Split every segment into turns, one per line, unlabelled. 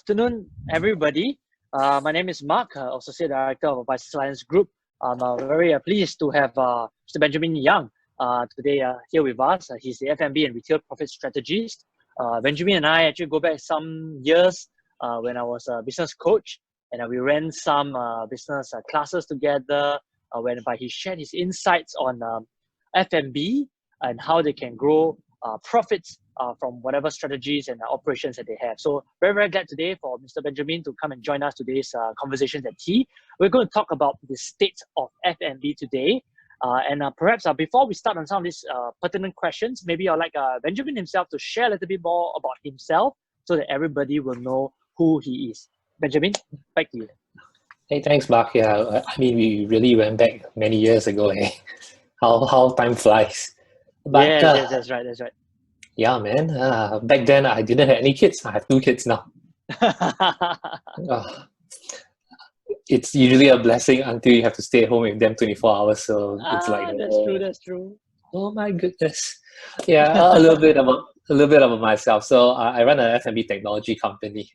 afternoon, everybody. My name is Mark, Associate Director of Vice Science Group. I'm very pleased to have Mr. Benjamin Young today here with us. He's the F&B and Retail Profit Strategist. Benjamin and I actually go back some years when I was a business coach, and we ran some business classes together, whereby he shared his insights on F&B and how they can grow profits from whatever strategies and operations that they have. So very, very glad today for Mr. Benjamin to come and join us today's conversations at tea. We're going to talk about the state of F&B today. Perhaps before we start on some of these pertinent questions, maybe I'd like Benjamin himself to share a little bit more about himself so that everybody will know who he is. Benjamin, back to you.
Hey, thanks, Mark. Yeah, I mean, we really went back many years ago. Eh? How time flies.
But, yes, that's right.
Yeah, man. Back then, I didn't have any kids. I have 2 kids now. It's usually a blessing until you have to stay at home with them 24 hours. So it's like
that's true.
Oh my goodness. Yeah, a little bit about myself. So I run an F&B technology company.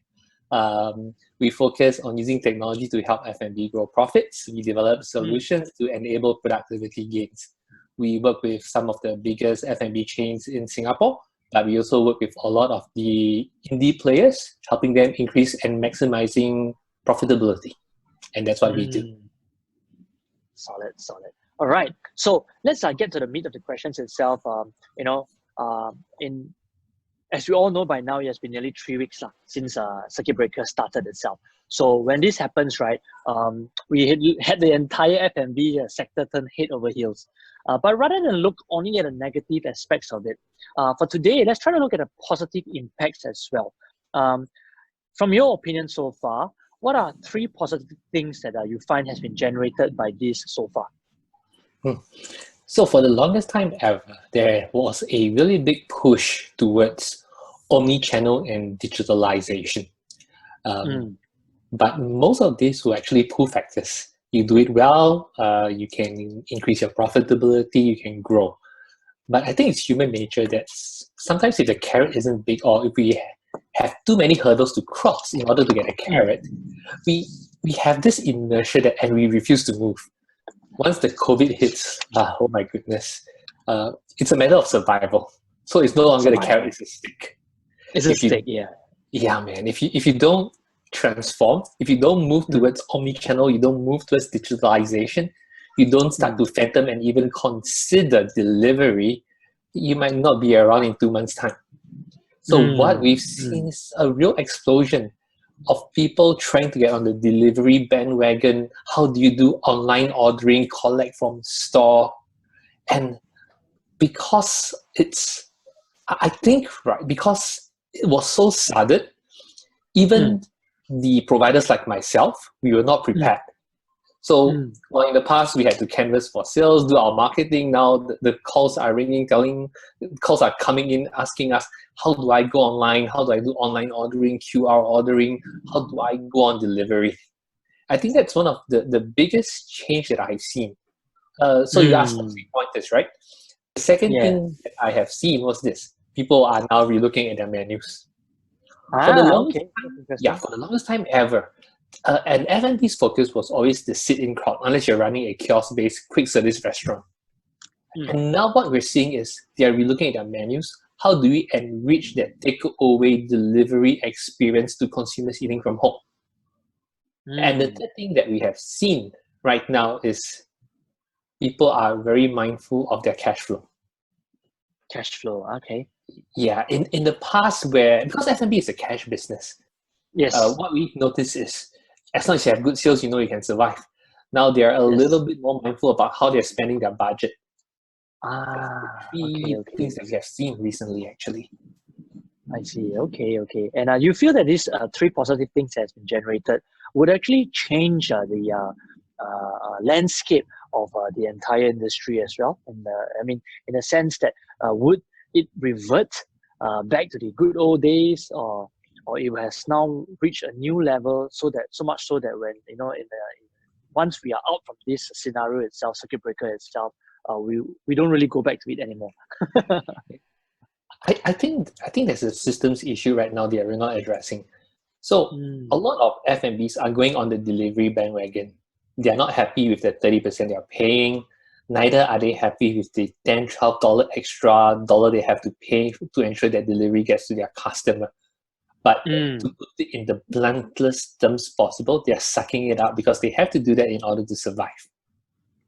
We focus on using technology to help F&B grow profits. We develop solutions to enable productivity gains. We work with some of the biggest F&B chains in Singapore, but we also work with a lot of the indie players, helping them increase and maximizing profitability. And that's what we do.
Solid. All right. So let's get to the meat of the questions itself. As we all know by now, it has been nearly 3 weeks since circuit breaker started itself. So when this happens, right, we had the entire F&B sector turn head over heels. But rather than look only at the negative aspects of it, for today, let's try to look at the positive impacts as well. From your opinion so far, what are 3 positive things that you find has been generated by this so far?
So for the longest time ever, there was a really big push towards omni-channel and digitalization. But most of these were actually pull factors. You do it well, you can increase your profitability, you can grow. But I think it's human nature that sometimes if the carrot isn't big, or if we have too many hurdles to cross in order to get a carrot, we have this inertia and we refuse to move. Once the COVID hits, oh my goodness, it's a matter of survival. So it's no longer the carrot, it's a stick.
It's a stick, yeah.
Yeah, man. If you don't transform, if you don't move towards omni-channel, you don't move towards digitalization, you don't start to fathom and even consider delivery, you might not be around in 2 months' time. So what we've seen is a real explosion of people trying to get on the delivery bandwagon. How do you do online ordering, collect from store? And because because it was so sudden, even the providers like myself, we were not prepared. So while in the past we had to canvas for sales, do our marketing, now the calls are ringing, calls are coming in asking us, how do I go online? How do I do online ordering, QR ordering? How do I go on delivery? I think that's one of the biggest change that I've seen. So you asked for 3 pointers, right? The second thing that I have seen was this. People are now relooking at their menus. For the longest time ever, and F&B's focus was always the sit-in crowd, unless you're running a kiosk-based quick service restaurant. And now what we're seeing is they're relooking at their menus. How do we enrich that take-away delivery experience to consumers eating from home? And the third thing that we have seen right now is people are very mindful of their cash flow.
Cash flow, okay.
Yeah, in the past because F&B is a cash business, what we've noticed is as long as you have good sales, you know you can survive. Now they're a little bit more mindful about how they're spending their budget. Three things that we have seen recently, actually.
I see. Okay. And you feel that these 3 positive things that has been generated would actually change the landscape of the entire industry as well? And in a sense that would it revert back to the good old days, or it has now reached a new level, so much so that when once we are out from this scenario itself, circuit breaker itself, we don't really go back to it anymore?
I think there's a systems issue right now that we're not addressing. So a lot of F&Bs are going on the delivery bandwagon. They're not happy with the 30% they're paying. Neither are they happy with the $10, $12 extra dollar they have to pay to ensure that delivery gets to their customer. But to put it in the bluntest terms possible, they're sucking it up because they have to do that in order to survive.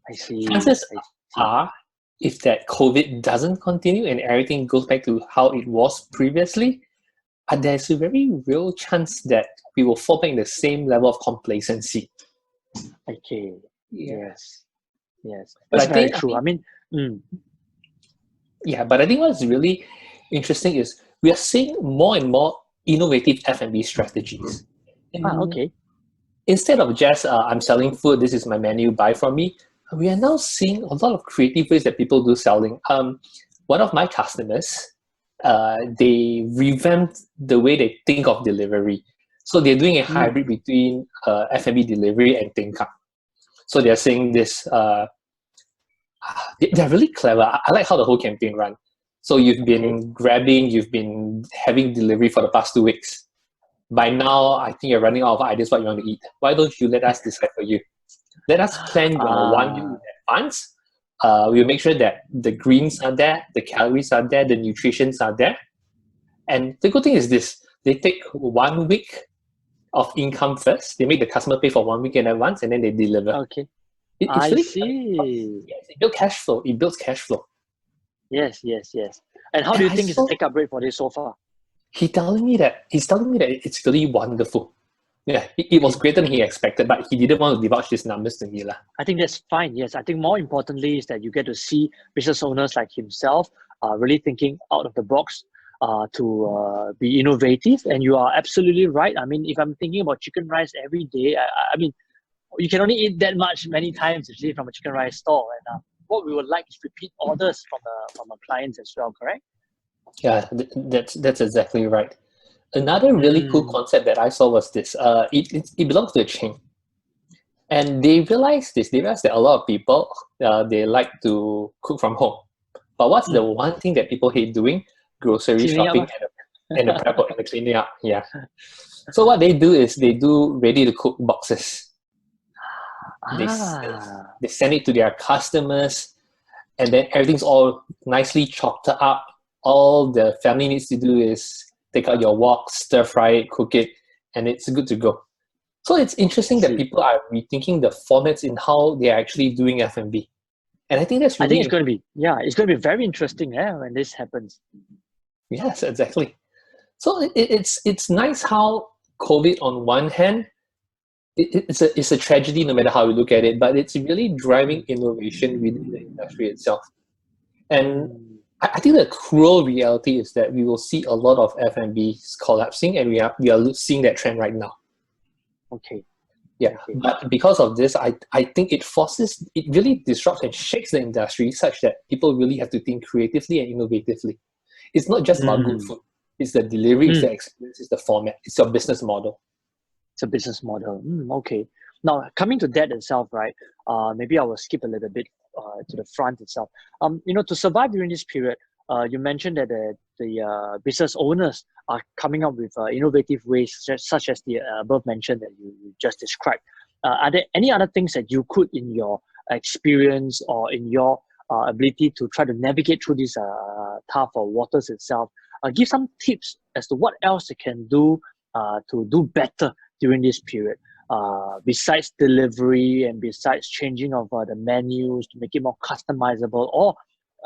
I see.
Chances are, if that COVID doesn't continue and everything goes back to how it was previously, there's a very real chance that we will fall back in the same level of complacency.
Okay. Yes. Yes.
But
That's very true.
Yeah, but I think what's really interesting is we are seeing more and more innovative F&B strategies.
Okay.
Instead of just I'm selling food, this is my menu, buy from me, we are now seeing a lot of creative ways that people do selling. One of my customers, they revamped the way they think of delivery. So they're doing a hybrid between F&B delivery and tingkat. So they're saying this, they're really clever. I like how the whole campaign ran. So you've been grabbing, you've been having delivery for the past 2 weeks. By now, I think you're running out of ideas what you want to eat. Why don't you let us decide for you? Let us plan your 1 week in advance. We'll make sure that the greens are there, the calories are there, the nutritions are there. And the good thing is this, they take 1 week of income first. They make the customer pay for 1 week in advance and then they deliver.
Okay.
It's
I
really
see.
Yes, it builds cash flow. It builds cash flow.
Yes. And how do you think is the take-up rate for this so far?
He's telling me that it's really wonderful. Yeah, it was greater than he expected, but he didn't want to divulge these numbers to me.
I think that's fine. Yes, I think more importantly is that you get to see business owners like himself really thinking out of the box to be innovative. And you are absolutely right. I mean, if I'm thinking about chicken rice every day, I mean, you can only eat that much many times actually from a chicken rice store. And what we would like is repeat orders from our clients as well, correct?
Yeah, that's exactly right. Another really cool concept that I saw was this. It belongs to a chain. And they realized that a lot of people, they like to cook from home. But what's the one thing that people hate doing? Grocery
Cleaning
shopping
up.
and the prep and the cleaning up. Yeah. So what they do is they do ready to cook boxes. They send it to their customers, and then everything's all nicely chopped up. All the family needs to do is take out your wok, stir fry it, cook it, and it's good to go. So it's interesting that people are rethinking the formats in how they are actually doing F&B. And I think that's really
it's going to be very interesting when this happens.
Yes, exactly. So it's nice how COVID on one hand, it's a tragedy no matter how you look at it, but it's really driving innovation within the industry itself. And I think the cruel reality is that we will see a lot of F&Bs collapsing, and we are seeing that trend right now.
Okay.
Yeah, but because of this, I think it really disrupts and shakes the industry such that people really have to think creatively and innovatively. It's not just about good food. It's the delivery, it's the experience, it's the format, it's your business model.
It's a business model. Okay. Now, coming to that itself, right? Maybe I will skip a little bit to the front itself. To survive during this period, you mentioned that the business owners are coming up with innovative ways, such as the above mentioned that you just described. Are there any other things that you could, in your experience or in your ability to try to navigate through this tough waters itself, give some tips as to what else they can do to do better during this period, besides delivery and besides changing of the menus to make it more customizable, or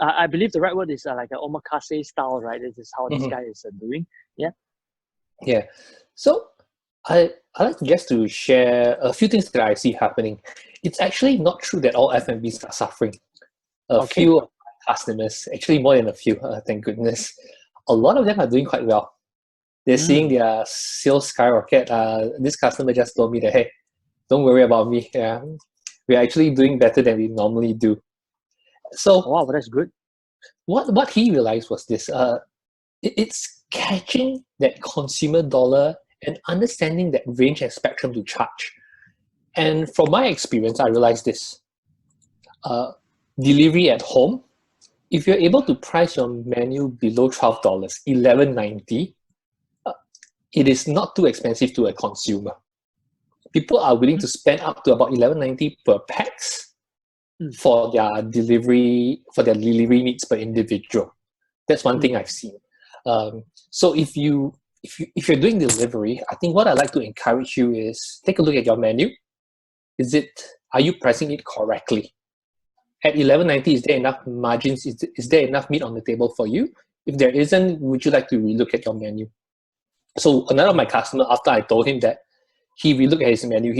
I believe the right word is like an omakase style, right? This is how this guy is doing.
Yeah. So I like just to share a few things that I see happening. It's actually not true that all F&Bs are suffering. A few of my customers, actually more than a few, thank goodness, a lot of them are doing quite well. They're seeing their sales skyrocket. This customer just told me that, hey, don't worry about me. We're actually doing better than we normally do. So
wow, that's good.
What he realized was this. It's catching that consumer dollar and understanding that range and spectrum to charge. And from my experience, I realized this. Delivery at home, if you're able to price your menu below $12, $11.90, it is not too expensive to a consumer. People are willing to spend up to about $11.90 per pax for their delivery needs per individual. That's one thing I've seen. So if you're doing delivery, I think what I'd like to encourage you is take a look at your menu. Are you pricing it correctly? At $11.90, is there enough margins? Is there enough meat on the table for you? If there isn't, would you like to relook at your menu? So another of my customer, after I told him that, he relooked at his menu.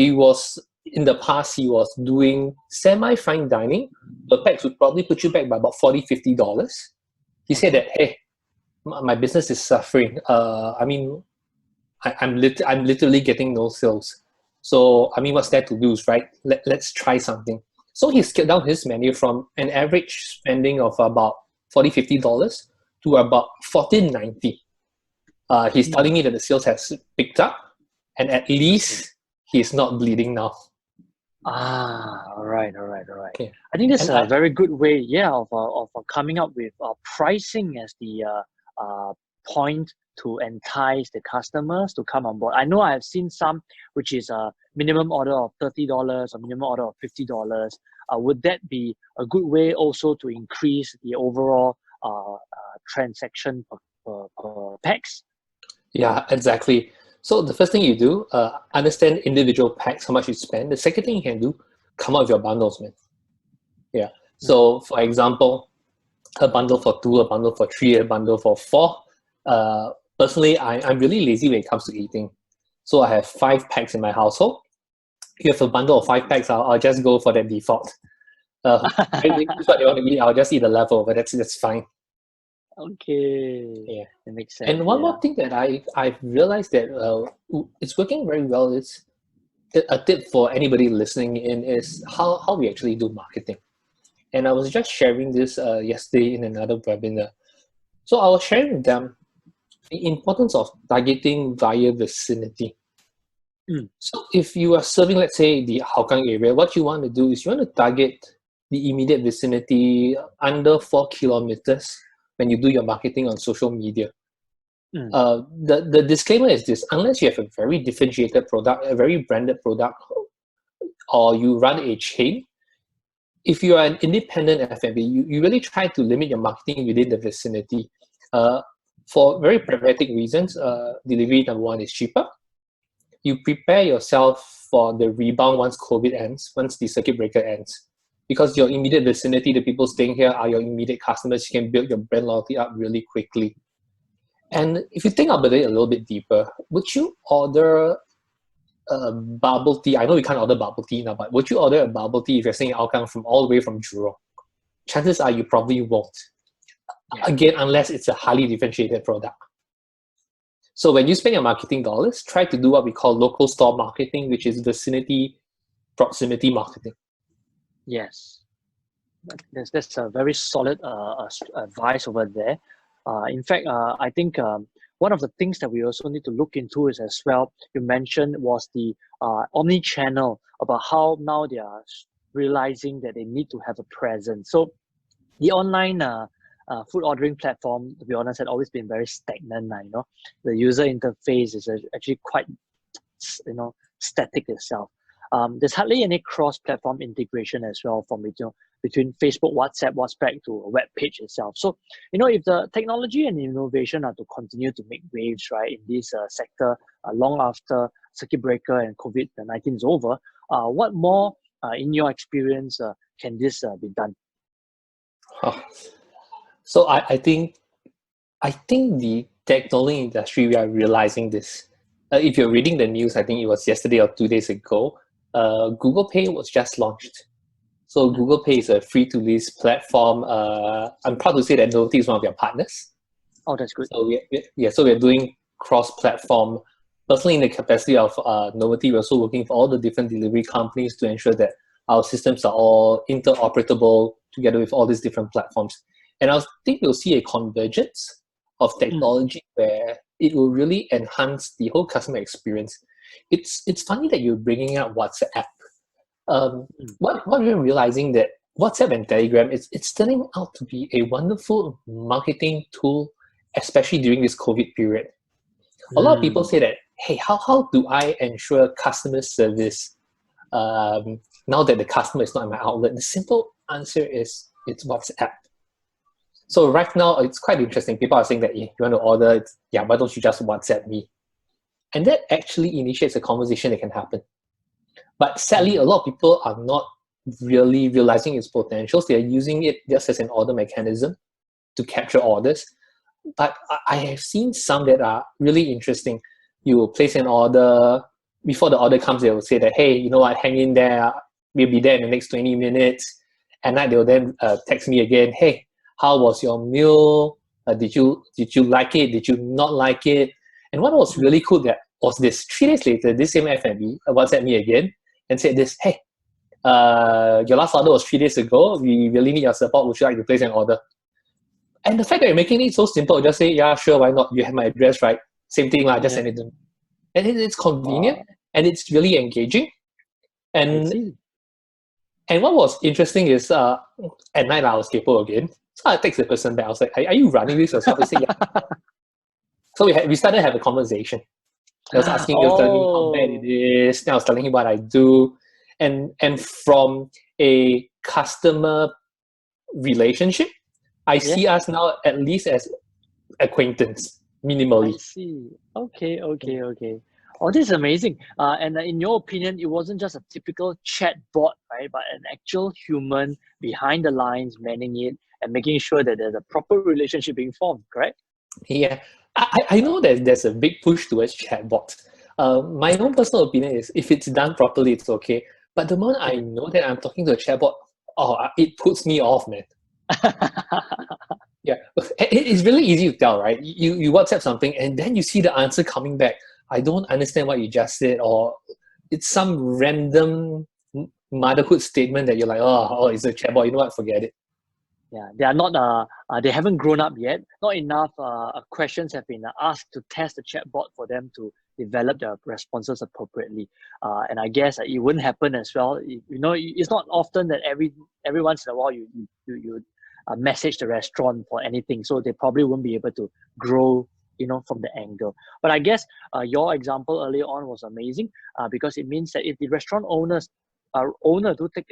In the past, he was doing semi-fine dining. The pax would probably put you back by about $40, $50. He said that, hey, my business is suffering. I'm literally getting no sales. So, what's there to lose, right? Let's try something. So he scaled down his menu from an average spending of about $40, $50 to about $14.90. He's telling me that the sales has picked up, and at least he's not bleeding now.
All right.
Okay.
I think that's a very good way, of coming up with pricing as the point to entice the customers to come on board. I know I have seen some which is a minimum order of $30 or minimum order of $50. Would that be a good way also to increase the overall transaction per pax?
Yeah, exactly. So the first thing you do, understand individual packs, how much you spend. The second thing you can do, come up with your bundles, man. Yeah. So for example, a bundle for 2, a bundle for 3, a bundle for 4. Personally, I'm really lazy when it comes to eating. So I have 5 packs in my household. If you have a bundle of 5 packs, I'll just go for that default. If what they want to eat, I'll just eat the leftover. That's fine.
Okay.
Yeah,
that makes sense.
And one more thing that I've realized that it's working very well is a tip for anybody listening in is how we actually do marketing. And I was just sharing this yesterday in another webinar. So I was sharing with them the importance of targeting via vicinity. So if you are serving, let's say, the Hougang area, what you want to do is you want to target the immediate vicinity under 4 kilometers when you do your marketing on social media. The disclaimer is this: unless you have a very differentiated product, a very branded product, or you run a chain, if you are an independent F&B, you really try to limit your marketing within the vicinity. For very pragmatic reasons, delivery, number one, is cheaper. You prepare yourself for the rebound once COVID ends, once the circuit breaker ends. Because your immediate vicinity, the people staying here are your immediate customers, you can build your brand loyalty up really quickly. And if you think about it a little bit deeper, would you order bubble tea? I know you can't order bubble tea now, but would you order a bubble tea if you're staying in Hougang from all the way from Jurong? Chances are you probably won't. Again, unless it's a highly differentiated product. So when you spend your marketing dollars, try to do what we call local store marketing, which is vicinity proximity marketing.
Yes, that's a very solid advice over there. In fact, I think one of the things that we also need to look into is as well, you mentioned, was the omni-channel, about how now they are realizing that they need to have a presence. So the online food ordering platform, to be honest, had always been very stagnant. The user interface is actually quite, static itself. There's hardly any cross-platform integration as well from between Facebook, WhatsApp to a web page itself. So, if the technology and innovation are to continue to make waves, right, in this sector, long after circuit breaker and COVID-19 is over, what more, in your experience, can this be done?
So I think the technology industry, we are realizing this. If you're reading the news, I think it was yesterday or 2 days ago, Google Pay was just launched. So Google Pay is a free-to-lease platform. I'm proud to say that Novitee is one of their partners.
Oh, that's good.
So we're doing cross-platform. Personally, in the capacity of Novitee, we're also working with all the different delivery companies to ensure that our systems are all interoperable together with all these different platforms. And I think we'll see a convergence of technology where it will really enhance the whole customer experience. It's funny that you're bringing up WhatsApp. What we're realizing that WhatsApp and Telegram, it's turning out to be a wonderful marketing tool, especially during this COVID period. A lot of people say that, hey, how do I ensure customer service now that the customer is not in my outlet? The simple answer is it's WhatsApp. So right now, it's quite interesting. People are saying that you want to order, why don't you just WhatsApp me? And that actually initiates a conversation that can happen. But sadly, a lot of people are not really realizing its potentials. They are using it just as an order mechanism to capture orders. But I have seen some that are really interesting. You will place an order. Before the order comes, they will say that, hey, you know what, hang in there. We'll be there in the next 20 minutes. At night, they will then text me again, hey, how was your meal? Did you like it? Did you not like it? And what was really cool that was this, 3 days later, this same F&B WhatsApp me again and said this, hey, your last order was 3 days ago. We really need your support. Would you like to place an order? And the fact that you're making it so simple, just say, yeah, sure, why not? You have my address, right? Same thing, just send it to me. And it's convenient and it's really engaging. And what was interesting is at night I was capable again. So I text the person back. I was like, are you running this yourself? He said, yeah. So we started to have a conversation. I was asking, he was telling me how bad it is. Then I was telling him what I do. And from a customer relationship, I see us now at least as acquaintance, minimally.
I see. Okay. Oh, this is amazing. And in your opinion, it wasn't just a typical chat bot, right? But an actual human behind the lines manning it and making sure that there's a proper relationship being formed, correct?
Yeah. I know that there's a big push towards chatbots. My own personal opinion is if it's done properly, it's okay. But the moment I know that I'm talking to a chatbot, it puts me off, man. Yeah, it's really easy to tell, right? You WhatsApp something and then you see the answer coming back. I don't understand what you just said, or it's some random motherhood statement that you're like, oh, it's a chatbot. You know what? Forget it.
Yeah, they are not. They haven't grown up yet. Not enough questions have been asked to test the chatbot for them to develop their responses appropriately. And I guess it wouldn't happen as well. It's not often that every once in a while you message the restaurant for anything, so they probably won't be able to grow, from the angle. But I guess your example earlier on was amazing because it means that if the restaurant owner do take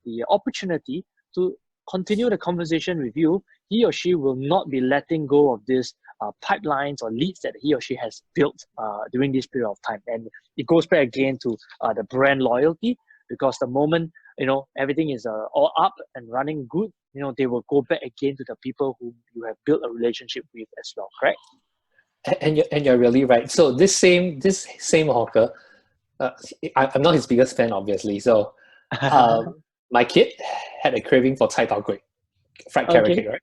the opportunity to continue the conversation with you, he or she will not be letting go of these pipelines or leads that he or she has built during this period of time. And it goes back again to the brand loyalty, because the moment everything is all up and running good, they will go back again to the people who you have built a relationship with as well, correct?
And you're really right. So this same hawker, I'm not his biggest fan, obviously. So my kid had a craving for Cai Tao Kueh, fried carrot cake, right?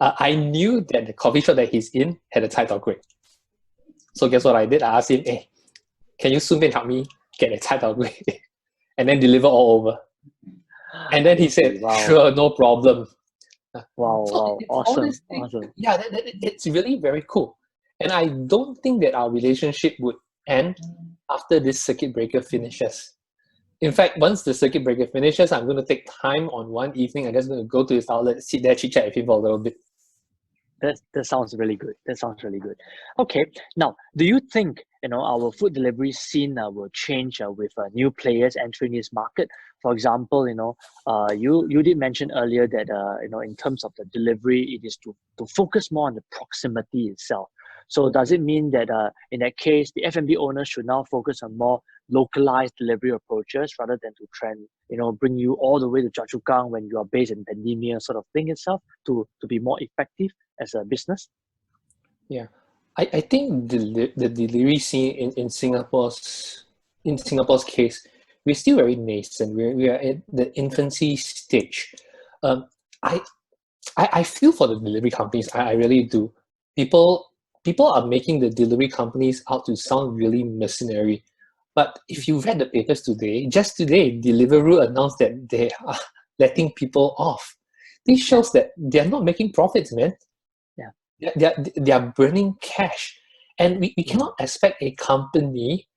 I knew that the coffee shop that he's in had a Cai Tao Kueh. So guess what I did? I asked him, hey, can you soon help me get a Cai Tao Kueh and then deliver all over? And then he said, sure, no problem.
Wow, awesome.
Yeah, it's really very cool. And I don't think that our relationship would end after this circuit breaker finishes. In fact, once the circuit breaker finishes, I'm going to take time on one evening. I'm just going to go to his outlet, sit there, chit-chat with him for a little bit.
That sounds really good. Okay, now, do you think our food delivery scene will change with new players entering this market? For example, you did mention earlier that in terms of the delivery, it is to focus more on the proximity itself. So does it mean that in that case, the F&B owners should now focus on more localized delivery approaches rather than to bring you all the way to Choa Chu Kang when you are based in Bendemeer sort of thing itself to be more effective as a business?
Yeah, I think the delivery scene in Singapore's case, we're still very nascent. We are at the infancy stage. I feel for the delivery companies. I really do. People are making the delivery companies out to sound really mercenary. But if you read the papers today, just today, Deliveroo announced that they are letting people off. This shows that they're not making profits, man. Yeah. They are burning cash. And we cannot expect a company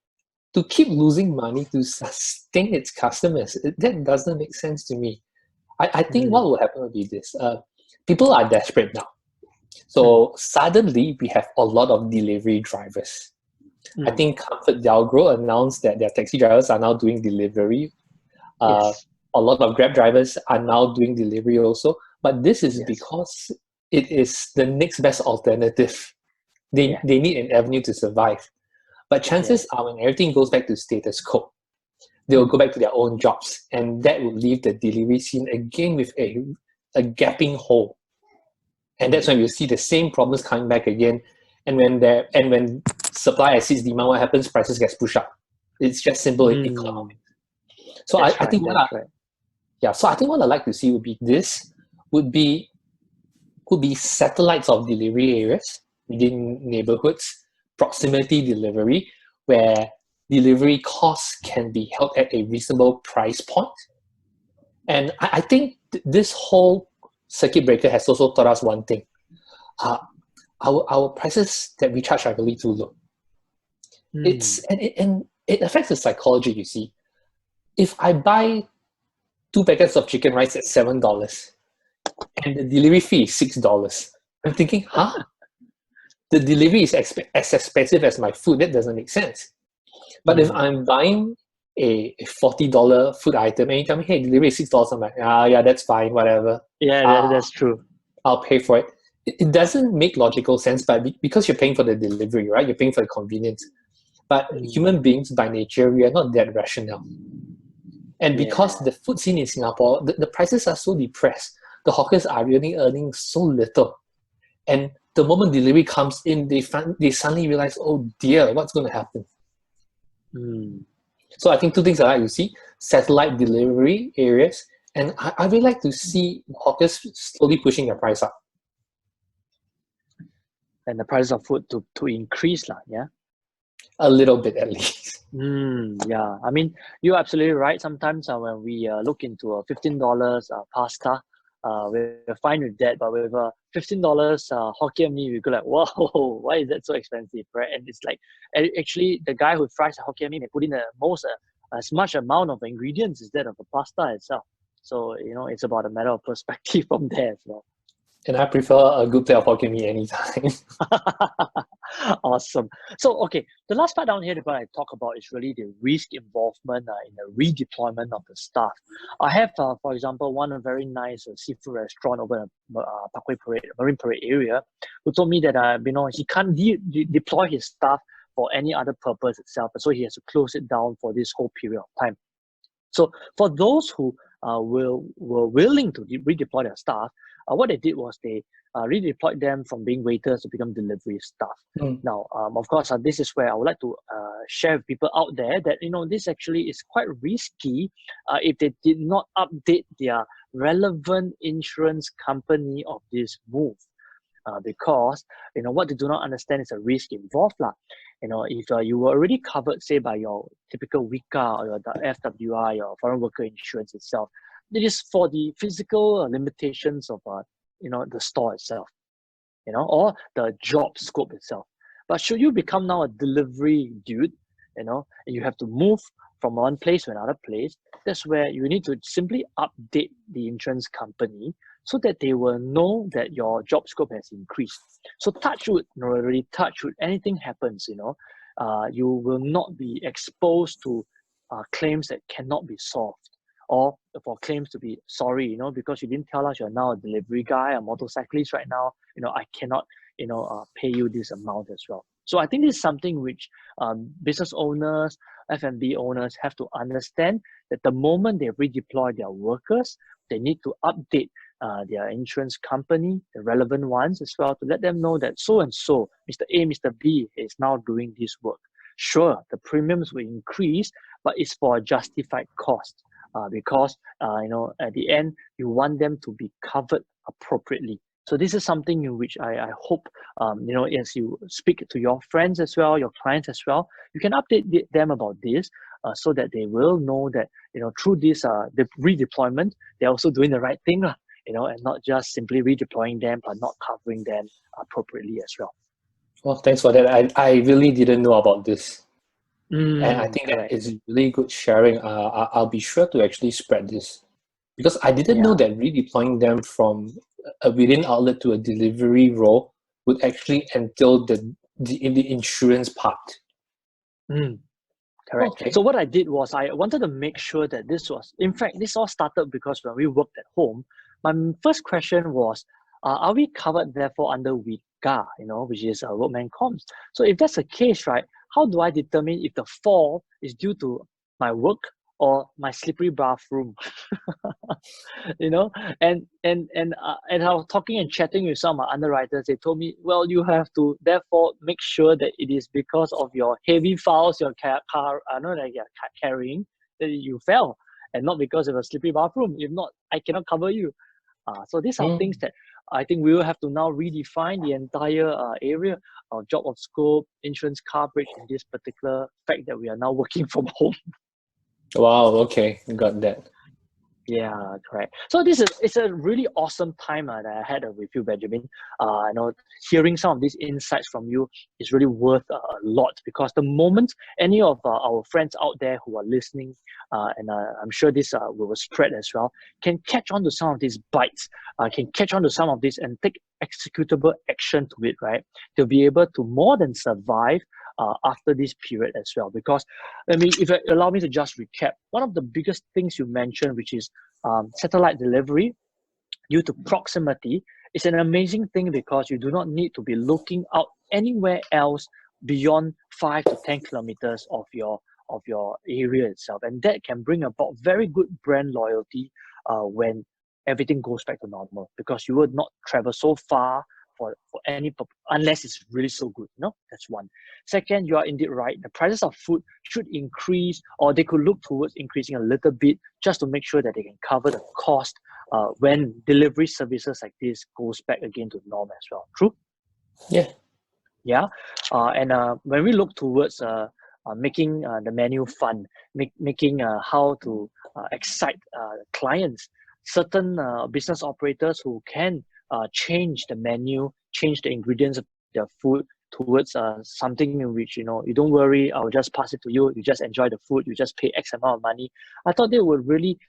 to keep losing money to sustain its customers. That doesn't make sense to me. I think what will happen will be this. People are desperate now. So suddenly we have a lot of delivery drivers. I think ComfortDelGro announced that their taxi drivers are now doing delivery.
Yes.
A lot of Grab drivers are now doing delivery also. But this is
Yes.
because it is the next best alternative. They need an avenue to survive. But chances are when everything goes back to status quo, they will go back to their own jobs. And that will leave the delivery scene again with a gaping hole. And that's when you see the same problems coming back again. And when supply exceeds demand, what happens? Prices get pushed up. It's just simple economics. So I think so I think what I'd like to see would be satellites of delivery areas within neighborhoods, proximity delivery, where delivery costs can be held at a reasonable price point. And I think this whole circuit breaker has also taught us one thing. Our prices that we charge are really too low. It affects the psychology, you see. If I buy 2 packets of chicken rice at $7 and the delivery fee is $6, I'm thinking, the delivery is as expensive as my food. That doesn't make sense. But if I'm buying a $40 food item and you tell me, hey, delivery is $6, I'm like, yeah, that's fine, whatever.
Yeah, that's true.
I'll pay for it. It doesn't make logical sense, but because you're paying for the delivery, right? You're paying for the convenience. But human beings by nature, we are not that rational. And because the food scene in Singapore, the prices are so depressed, the hawkers are really earning so little. And the moment delivery comes in, they suddenly realize, oh dear, what's going to happen? So I think 2 things I like to see: satellite delivery areas, and I really like to see hawkers slowly pushing their price up.
And the price of food to increase, yeah?
A little bit at least.
Yeah, I mean, you're absolutely right. Sometimes when we look into a $15 pasta, we're fine with that. But with $15 Hokkien mee, we go like, whoa, why is that so expensive, right? And it's like, actually, the guy who fries the Hokkien mee may put in as much amount of ingredients as that of the pasta itself. So, it's about a matter of perspective from there as well.
And I prefer a good plate of Hokkien mee anytime.
Awesome. So, okay, the last part down here that I talk about is really the risk involvement in the redeployment of the staff. I have, for example, one very nice seafood restaurant over in Marine Parade area, who told me that he can't deploy his staff for any other purpose itself, so he has to close it down for this whole period of time. So for those who were willing to redeploy their staff, what they did was they redeployed them from being waiters to become delivery staff. Now, of course, this is where I would like to share with people out there that, this actually is quite risky if they did not update their relevant insurance company of this move. Because, what they do not understand is the risk involved. If you were already covered, say, by your typical WICA or the FWI or foreign worker insurance itself, it is for the physical limitations of, the store itself, or the job scope itself. But should you become now a delivery dude, and you have to move from one place to another place, that's where you need to simply update the insurance company so that they will know that your job scope has increased. So touch wood, anything happens, you will not be exposed to claims that cannot be solved, or for claims to be sorry, because you didn't tell us you're now a delivery guy, a motorcyclist right now, I cannot, pay you this amount as well. So I think this is something which business owners, F&B owners have to understand, that the moment they redeploy their workers, they need to update their insurance company, the relevant ones as well, to let them know that so-and-so, Mr. A, Mr. B is now doing this work. Sure, the premiums will increase, but it's for a justified cost because, at the end, you want them to be covered appropriately. So this is something in which I hope, as you speak to your friends as well, your clients as well, you can update them about this so that they will know that, through this the redeployment, they're also doing the right thing, and not just simply redeploying them, but not covering them appropriately as well.
Well, thanks for that. I really didn't know about this. And I think that is really good sharing. I'll be sure to actually spread this, because I didn't know that redeploying them from a within outlet to a delivery role would actually entail the insurance part.
Correct.
Okay.
So what I did was I wanted to make sure that this all started because when we worked at home, my first question was, are we covered therefore under WIGA, which is workman comps? So if that's the case, right, how do I determine if the fall is due to my work or my slippery bathroom? And I was talking and chatting with some of my underwriters. They told me, well, you have to therefore make sure that it is because of your heavy files you're carrying that you fell, and not because of a slippery bathroom. If not, I cannot cover you. So these are things that I think we will have to now redefine the entire area of job of scope, insurance coverage in this particular fact that we are now working from home.
Wow. Okay, got that.
Yeah, correct. So it's a really awesome time that I had with you, Benjamin. I know hearing some of these insights from you is really worth a lot, because the moment any of our friends out there who are listening, and I'm sure this will spread as well, can catch on to some of these bites, can catch on to some of this and take executable action to it, right? They'll be able to more than survive after this period as well. Because, if you allow me to just recap, one of the biggest things you mentioned, which is satellite delivery due to proximity, is an amazing thing, because you do not need to be looking out anywhere else beyond 5 to 10 kilometers of your area itself, and that can bring about very good brand loyalty when everything goes back to normal, because you would not travel so far for any unless it's really so good. That's one. Second, you are indeed right. The prices of food should increase, or they could look towards increasing a little bit, just to make sure that they can cover the cost when delivery services like this goes back again to norm as well. True? Yeah. And when we look towards making the menu fun, making how to excite clients, certain business operators who can change the menu, change the ingredients of their food towards something in which, you don't worry, I'll just pass it to you, you just enjoy the food, you just pay X amount of money. I thought they would really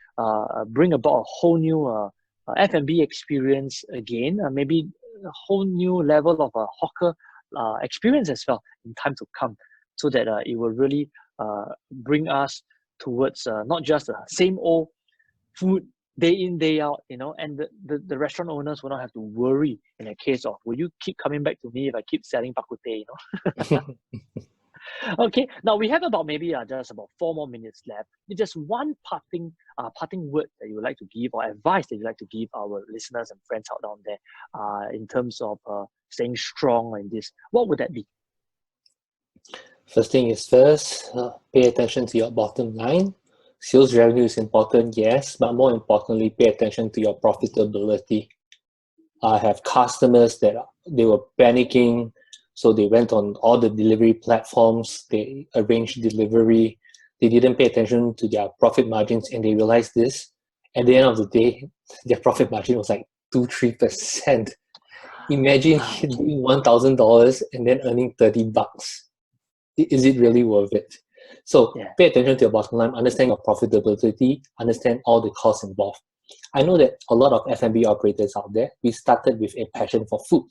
bring about a whole new F&B experience again, maybe a whole new level of a hawker experience as well in time to come, so that it will really bring us towards not just the same old food day in, day out, and the restaurant owners will not have to worry in a case of, will you keep coming back to me if I keep selling bak kut teh, Okay, now we have about maybe just about 4 more minutes left. If there's one parting word that you would like to give, or advice that you'd like to give our listeners and friends out down there in terms of staying strong in this, what would that be?
First thing is first, pay attention to your bottom line. Sales revenue is important, yes, but more importantly, pay attention to your profitability. I have customers that they were panicking, so they went on all the delivery platforms, they arranged delivery, they didn't pay attention to their profit margins, and they realized this. At the end of the day, their profit margin was like 2-3%. Imagine doing $1,000 and then earning $30. Is it really worth it? So pay attention to your bottom line, understand your profitability, understand all the costs involved. I know that a lot of F&B operators out there, we started with a passion for food.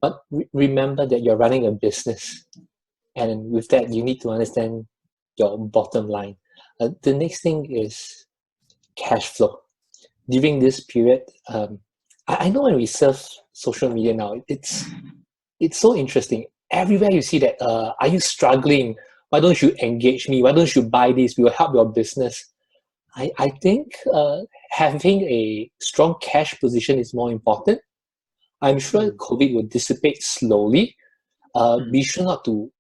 But remember that you're running a business. And with that, you need to understand your bottom line. The next thing is cash flow. During this period, I know when we surf social media now, it's so interesting. Everywhere you see that, are you struggling? Why don't you engage me? Why don't you buy this? We will help your business. I think having a strong cash position is more important. I'm sure COVID will dissipate slowly. Be sure not to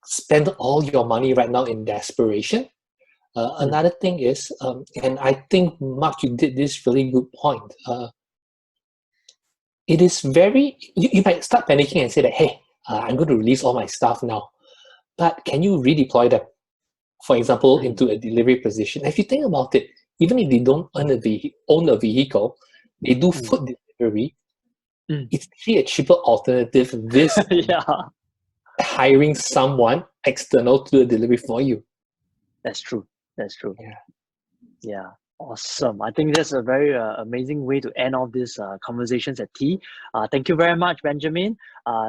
spend all your money right now in desperation. Another thing is, and I think, Mark, you did this really good point. It is very, you might start panicking and say that, hey, I'm going to release all my stuff now. But can you redeploy them, for example, into a delivery position? If you think about it, even if they don't own a vehicle, they do food delivery. It's actually a cheaper alternative this hiring someone external to do the delivery for you.
That's true.
Yeah.
Awesome. I think that's a very amazing way to end all these conversations at tea. Thank you very much, Benjamin.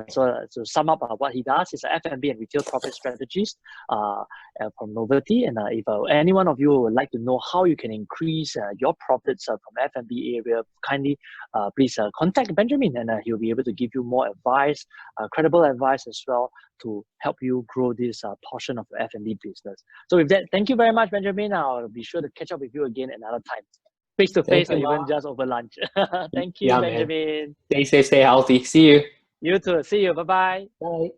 So to sum up what he does, he's an F&B and retail profit strategist from Novitee. And if any one of you would like to know how you can increase your profits from F&B area, kindly please contact Benjamin, and he'll be able to give you more advice, credible advice as well, to help you grow this portion of your F&B business. So with that, thank you very much, Benjamin. I'll be sure to catch up with you again another time, face to face, or even just over lunch. Thank you,
Yeah, man.
Benjamin.
Stay safe, stay healthy. See you.
You too. See you. Bye-bye.
Bye.